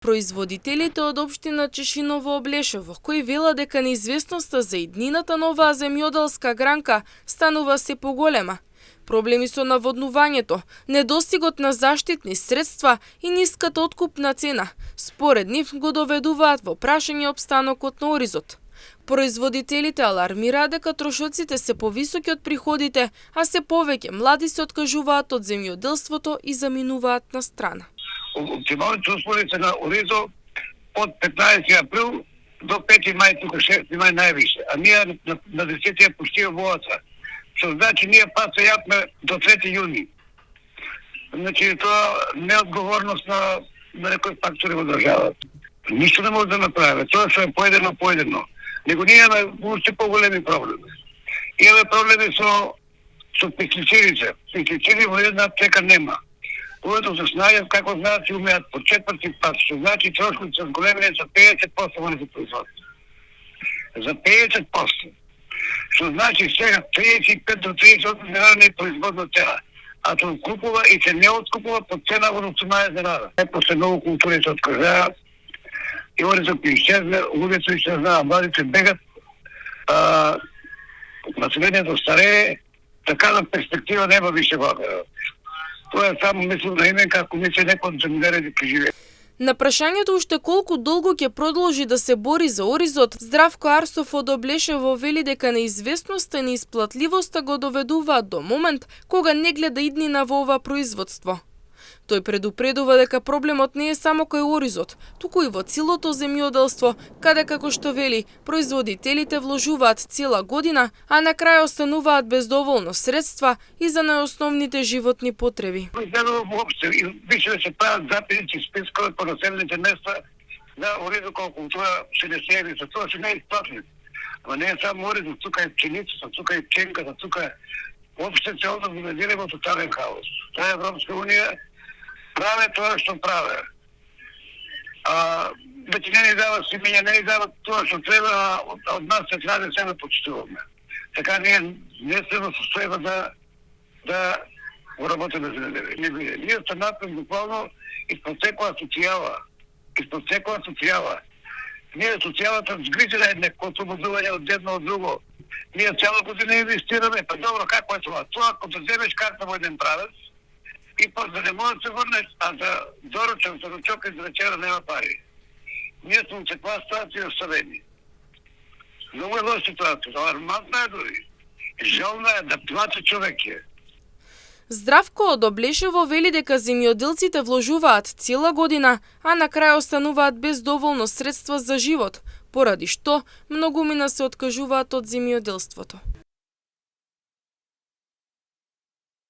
Производителите од општина Чешиново Облешево, кои велат дека неизвестноста за иднината на оваа земјоделска гранка станува се поголема. Проблеми со наводнувањето, недостигот на заштитни средства и ниската откупна цена, според нив го доведуваат во прашање опстанокот на Оризот. Производителите алармираат дека трошоците се повисоки од приходите, а се повеќе млади се откажуваат од земјоделството и заминуваат на страна. Оптималните услови се на Оризо од 15 април до 5 мај, тука 6 мај највише, а ние на 10 почти овоаца. Што значи ние паца јавме до 3 јуни. Значи тоа неодговорност на некои фактори во државата. Ништо не може да направи, тоа што е поедено. Него ние имаме уште поголеми проблеми. Имаме проблеми со пестицидите. Пестициди во една аптека нема. Когато се знаат како знаат и умеат по четврти пат, што значи трошковите се големени за 50% во производство. За 50%. Што значи сега 35 до 38 денара не е производна цена, а се откупува и се не откупува по цена во 18 денара. После многу култури се откажаат, и Оризо ќе исчезне, луѓето исчезнаа, младите бегат, населението старее, така на перспектива нема више вака. Тоа е само мислам на име како мисле некој земјоделец да преживее. На прашањето уште колку долго ќе продолжи да се бори за Оризот, Здравко Арсов од Облешево вели дека неизвестноста и неисплатливоста го доведуваат до момент кога не гледа иднина во ова производство. Тој предупредува дека проблемот не е само кај Оризот, туку и во целото земјоделство, каде како што вели, производителите вложуваат цела година, а на крај остануваат без доволно средства и за најосновните животни потреби. Произведено воопште и више да се прават записи спискови по населените места на Оризо колку тоа се не сели, за тоа се не е исплатливо. Ама не е само Оризо, тука е пшеницата, тука е пченката, тука е воопште целото земјоделие во тотален хаос. Таа Европска унија праве тоа што праве. Веќе не ни дават семења, не ни дават тоа што треба, од нас се треба да се почитуваме. Така ние не сме во состојба да го работиме земјоделие. Ние станатме буквално испод секоја социјала. Ние социјалата згрижена е некој ослободување од едно од друго. Ние цела година инвестираме, па добро, како е тоа? Тоа ако да земеш карта во еден правец, и после не може да се врнеш, а за доручок и за вечера нема пари. Ние сме во таква ситуација оставени. Многу е лоша ситуација, алармантна е дори. Жална е да плаче човек е. Здравко од Облешево вели дека земјоделците вложуваат цела година, а на крај остануваат без доволно средства за живот, поради што многумина се откажуваат од земјоделството.